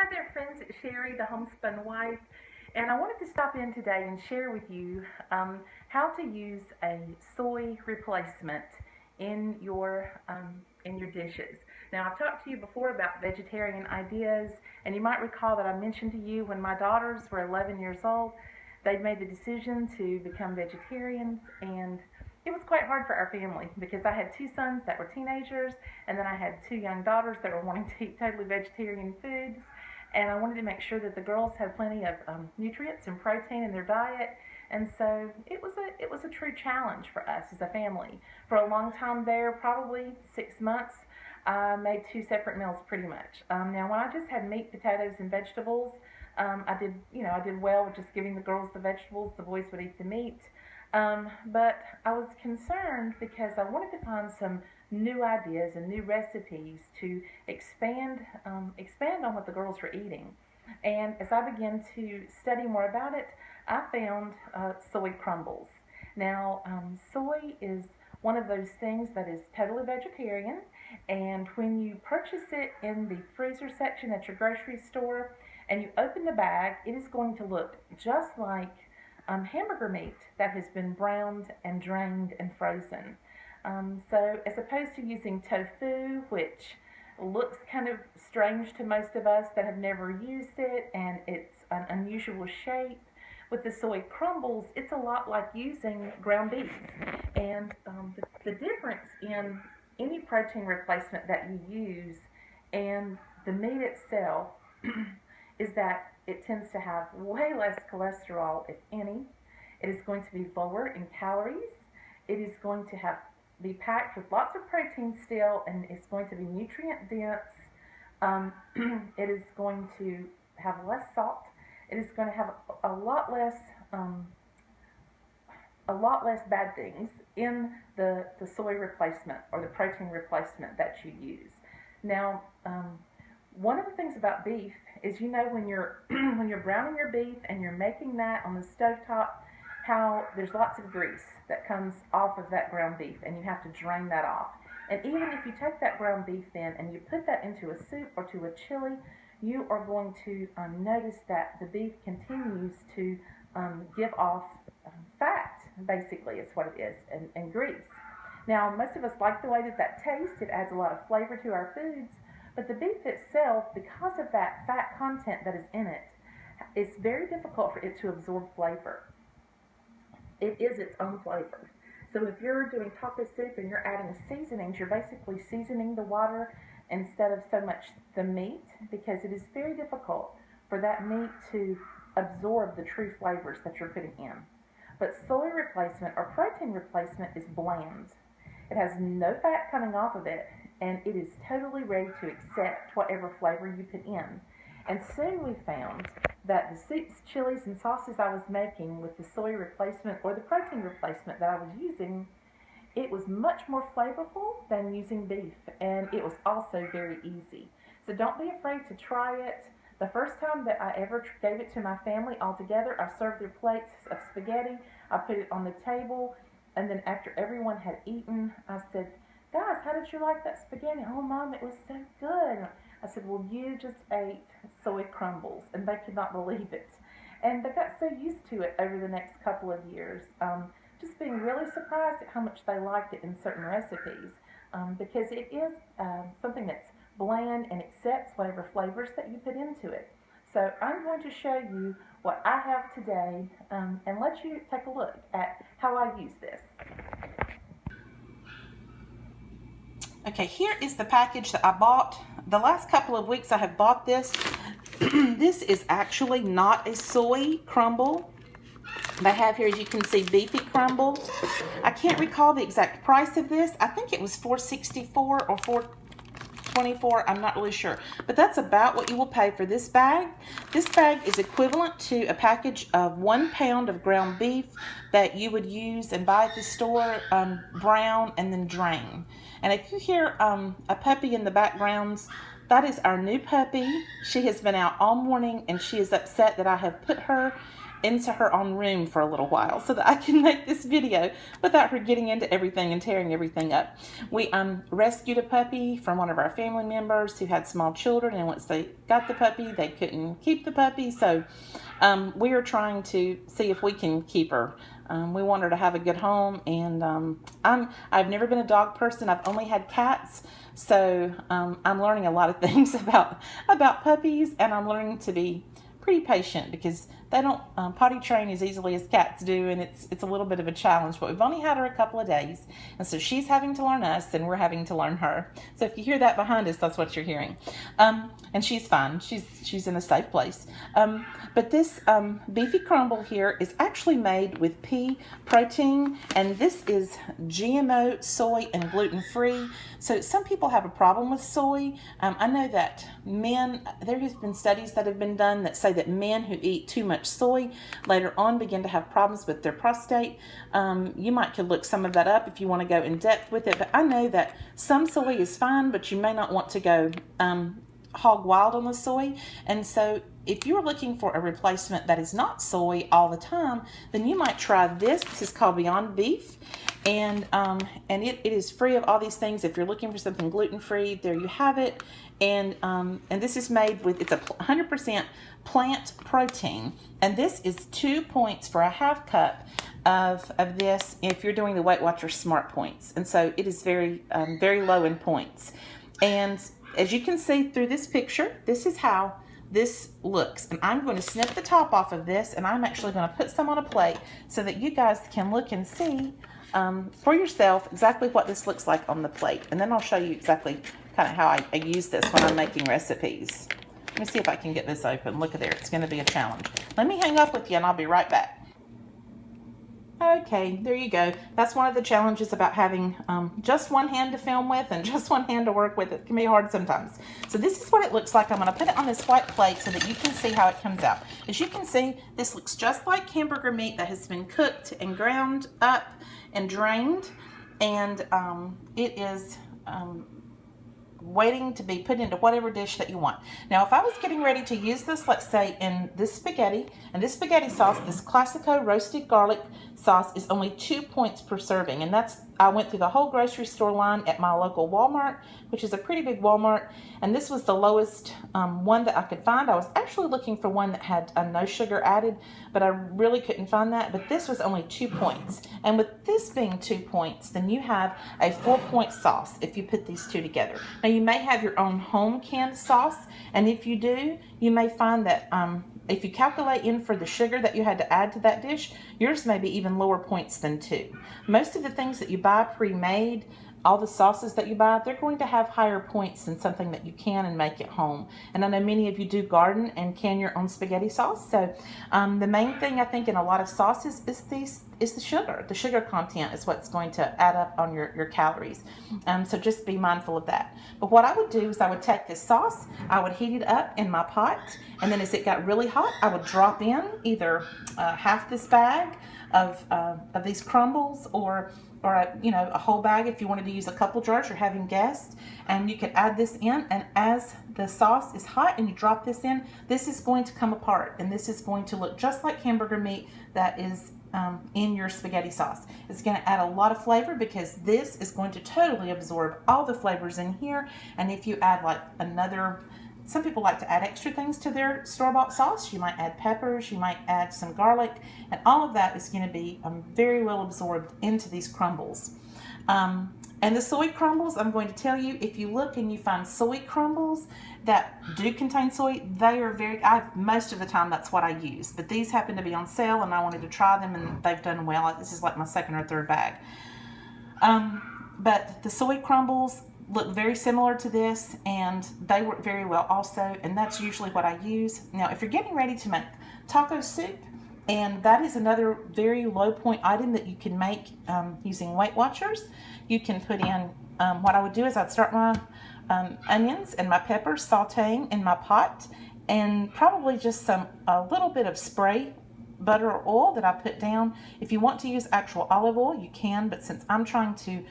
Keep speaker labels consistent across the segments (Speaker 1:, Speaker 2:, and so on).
Speaker 1: Hi there, friends. It's Sherry, the homespun wife, and I wanted to stop in today and share with you how to use a soy replacement in your dishes. Now, I've talked to you before about vegetarian ideas, and you might recall that I mentioned to you when my daughters were 11 years old, they'd made the decision to become vegetarians, and it was quite hard for our family because I had two sons that were teenagers, and then I had two young daughters that were wanting to eat totally vegetarian foods, and I wanted to make sure that the girls had plenty of nutrients and protein in their diet. And so it was a true challenge for us as a family. For a long time there, probably 6 months, I made two separate meals pretty much. Now, when I just had meat, potatoes, and vegetables, I did well with just giving the girls the vegetables. The boys would eat the meat. But I was concerned because I wanted to find some new ideas and new recipes to expand on what the girls were eating. And as I began to study more about it, I found soy crumbles. Now, soy is one of those things that is totally vegetarian, and when you purchase it in the freezer section at your grocery store and you open the bag, it is going to look just like hamburger meat that has been browned and drained and frozen. So, as opposed to using tofu, which looks kind of strange to most of us that have never used it and it's an unusual shape, with the soy crumbles, it's a lot like using ground beef. And the difference in any protein replacement that you use and the meat itself is that it tends to have way less cholesterol, if any. It is going to be lower in calories. It is going to be packed with lots of protein still, and it's going to be nutrient dense. Um, it is going to have less salt. It is going to have a lot less um, a lot less bad things in the soy replacement or the protein replacement that you use. Now, one of the things about beef is, when you're when you're browning your beef and you're making that on the stovetop, how there's lots of grease that comes off of that ground beef, and you have to drain that off. And even if you take that ground beef then and you put that into a soup or to a chili, you are going to notice that the beef continues to give off fat, basically, is what it is, and grease. Now, most of us like the way that tastes. It adds a lot of flavor to our foods. But the beef itself, because of that fat content that is in it, it's very difficult for it to absorb flavor. It is its own flavor. So if you're doing taco soup and you're adding seasonings, you're basically seasoning the water instead of so much the meat, because it is very difficult for that meat to absorb the true flavors that you're putting in. But soy replacement or protein replacement is bland. It has no fat coming off of it, and it is totally ready to accept whatever flavor you put in. And soon we found that the soups, chilies, and sauces I was making with the soy replacement or the protein replacement that I was using, it was much more flavorful than using beef, and it was also very easy. So don't be afraid to try it. The first time that I ever gave it to my family all together, I served their plates of spaghetti. I put it on the table, and then after everyone had eaten, I said, "Guys, how did you like that spaghetti?" "Oh, Mom, it was so good." I said, "Well, you just ate soy crumbles," and they could not believe it. And they got so used to it over the next couple of years, just being really surprised at how much they liked it in certain recipes, because it is something that's bland and accepts whatever flavors that you put into it. So I'm going to show you what I have today, and let you take a look at how I use this. Okay, here is the package that I bought. The last couple of weeks I have bought this. This is actually not a soy crumble. They have here, as you can see, beefy crumble. I can't recall the exact price of this. I think it was $4.64 or $4.24. I'm not really sure. But that's about what you will pay for this bag. This bag is equivalent to a package of 1 pound of ground beef that you would use and buy at the store, brown and then drain. And if you hear a puppy in the background, that is our new puppy. She has been out all morning, and she is upset that I have put her
Speaker 2: into her own room for a little while so that I can make this video without her getting into everything and tearing everything up. We rescued a puppy from one of our family members who had small children, and once they got the puppy, they couldn't keep the puppy, so we are trying to see if we can keep her. We want her to have a good home, and I've never been a dog person. I've only had cats, so I'm learning a lot of things about puppies, and I'm learning to be pretty patient because they don't potty train as easily as cats do, and it's a little bit of a challenge. But we've only had her a couple of days, and so she's having to learn us, and we're having to learn her. So if you hear that behind us, that's what you're hearing. And she's fine. She's in a safe place. But this beefy crumble here is actually made with pea protein, and this is GMO, soy, and gluten-free. So some people have a problem with soy. I know that there have been studies that have been done that say that men who eat too much soy later on begin to have problems with their prostate. You might could look some of that up if you want to go in depth with it, but I know that some soy is fine, but you may not want to go hog wild on the soy. And so if you're looking for a replacement that is not soy all the time, then you might try this. This is called Beyond Beef, and it is free of all these things. If you're looking for something gluten-free, there you have it. And this is made with, it's a 100% plant protein, and this is 2 points for a half cup of this if you're doing the Weight Watchers Smart Points. And so it is very low in points. And as you can see through this picture, this is how this looks. And I'm going to snip the top off of this, and I'm actually going to put some on a plate so that you guys can look and see for yourself exactly what this looks like on the plate. And then I'll show you exactly kind of how I use this when I'm making recipes. Let me see if I can get this open. Look at there. It's going to be a challenge. Let me hang up with you, and I'll be right back. Okay, there you go. That's one of the challenges about having just one hand to film with and just one hand to work with. It can be hard sometimes. So this is what it looks like. I'm going to put it on this white plate so that you can see how it comes out. As you can see, this looks just like hamburger meat that has been cooked and ground up and drained. And it is waiting to be put into whatever dish that you want. Now, if I was getting ready to use this, let's say in this spaghetti, and this spaghetti sauce, this Classico roasted garlic sauce is only 2 points per serving, and I went through the whole grocery store line at my local Walmart, which is a pretty big Walmart, and this was the lowest one that I could find. I was actually looking for one that had no sugar added, but I really couldn't find that. But this was only 2 points, and with this being 2 points, then you have a 4-point sauce if you put these two together. Now, you may have your own home canned sauce, and if you do, you may find that if you calculate in for the sugar that you had to add to that dish, yours may be even lower points than 2. Most of the things that you buy pre-made, all the sauces that you buy, they're going to have higher points than something that you can and make at home. And I know many of you do garden and can your own spaghetti sauce. So the main thing I think in a lot of sauces is the sugar. The sugar content is what's going to add up on your calories. So just be mindful of that. But what I would do is I would take this sauce, I would heat it up in my pot, and then as it got really hot, I would drop in either half this bag of these crumbles or a whole bag if you wanted to use a couple jars. You're having guests, and you could add this in, and as the sauce is hot and you drop this in, this is going to come apart, and this is going to look just like hamburger meat that is in your spaghetti sauce. It's going to add a lot of flavor because this is going to totally absorb all the flavors in here. And if you add some people like to add extra things to their store-bought sauce. You might add peppers, you might add some garlic, and all of that is going to be very well absorbed into these crumbles. And the soy crumbles, I'm going to tell you, if you look and you find soy crumbles that do contain soy, they are most of the time that's what I use. But these happen to be on sale, and I wanted to try them, and they've done well. This is like my second or third bag. But the soy crumbles look very similar to this, and they work very well also, and that's usually what I use. Now, if you're getting ready to make taco soup, and that is another very low point item that you can make using Weight Watchers, you can put in, what I would do is I'd start my onions and my peppers sauteing in my pot, and probably just a little bit of spray butter or oil that I put down. If you want to use actual olive oil, you can, but since I'm trying to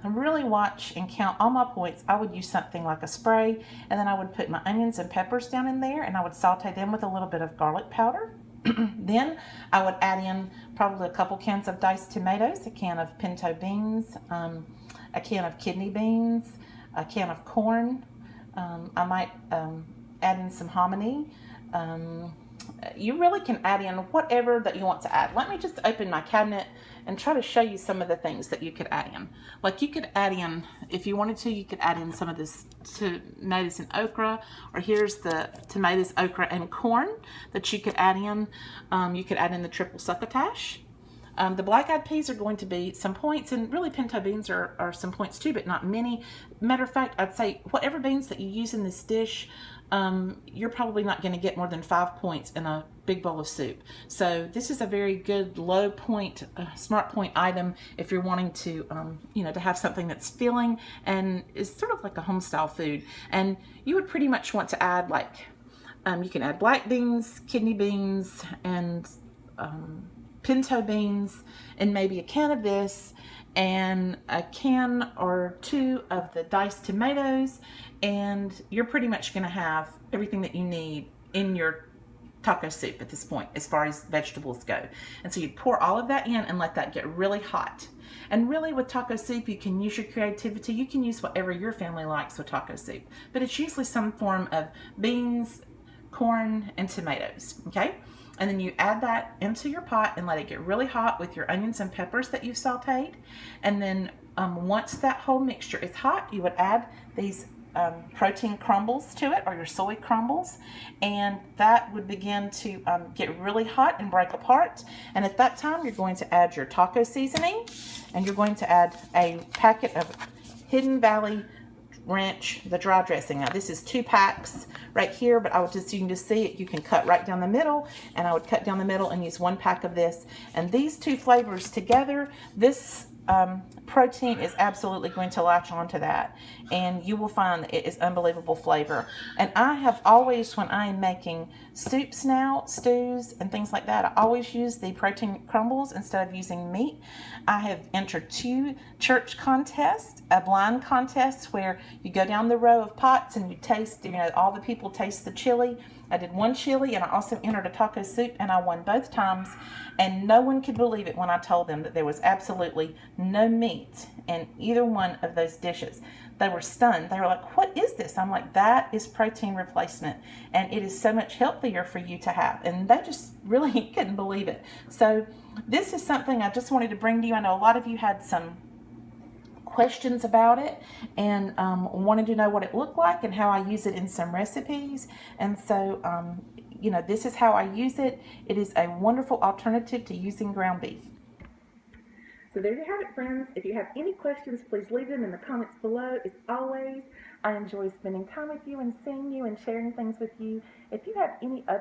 Speaker 2: really watch and count all my points, I would use something like a spray, and then I would put my onions and peppers down in there, and I would saute them with a little bit of garlic powder. Then I would add in probably a couple cans of diced tomatoes, a can of pinto beans, a can of kidney beans, a can of corn. I might add in some hominy. You really can add in whatever that you want to add. Let me just open my cabinet and try to show you some of the things that you could add in. Like you could add in, if you wanted to, you could add in some of this tomatoes and okra, or here's the tomatoes, okra, and corn that you could add in. You could add in the triple succotash. The black-eyed peas are going to be some points, and really pinto beans are some points too, but not many. Matter of fact, I'd say whatever beans that you use in this dish, you're probably not going to get more than 5 points in a big bowl of soup. So this is a very good low point, smart point item if you're wanting to, to have something that's filling and is sort of like a home style food. And you would pretty much want to add you can add black beans, kidney beans, and pinto beans, and maybe a can of this, and a can or two of the diced tomatoes, and you're pretty much going to have everything that you need in your taco soup at this point as far as vegetables go. And so you pour all of that in and let that get really hot. And really with taco soup, you can use your creativity. You can use whatever your family likes with taco soup, but it's usually some form of beans, corn, and tomatoes. Okay, and then you add that into your pot and let it get really hot with your onions and peppers that you've sauteed. And then once that whole mixture is hot, you would add these protein crumbles to it, or your soy crumbles, and that would begin to get really hot and break apart. And at that time, you're going to add your taco seasoning, and you're going to add a packet of Hidden Valley Ranch, the dry dressing. Now this is 2 packs right here, but you can just see it. You can cut right down the middle, and I would cut down the middle and use 1 pack of this. And these 2 flavors together, this protein is absolutely going to latch onto that, and you will find that it is unbelievable flavor. And I have always, when I am making soups now, stews and things like that, I always use the protein crumbles instead of using meat. I have entered 2 church contests, a blind contest where you go down the row of pots and you taste, all the people taste the chili. I did 1 chili, and I also entered a taco soup, and I won both times. And no one could believe it when I told them that there was absolutely no meat in either one of those dishes. They were stunned. They were like, "What is this?" I'm like, "That is protein replacement, and it is so much healthier for you to have." And they just really couldn't believe it. So this is something I just wanted to bring to you. I know a lot of you had some questions about it and wanted to know what it looked like and how I use it in some recipes. And so, this is how I use it. It is a wonderful alternative to using ground beef.
Speaker 1: So there you have it, friends. If you have any questions, please leave them in the comments below. As always, I enjoy spending time with you and seeing you and sharing things with you. If you have any other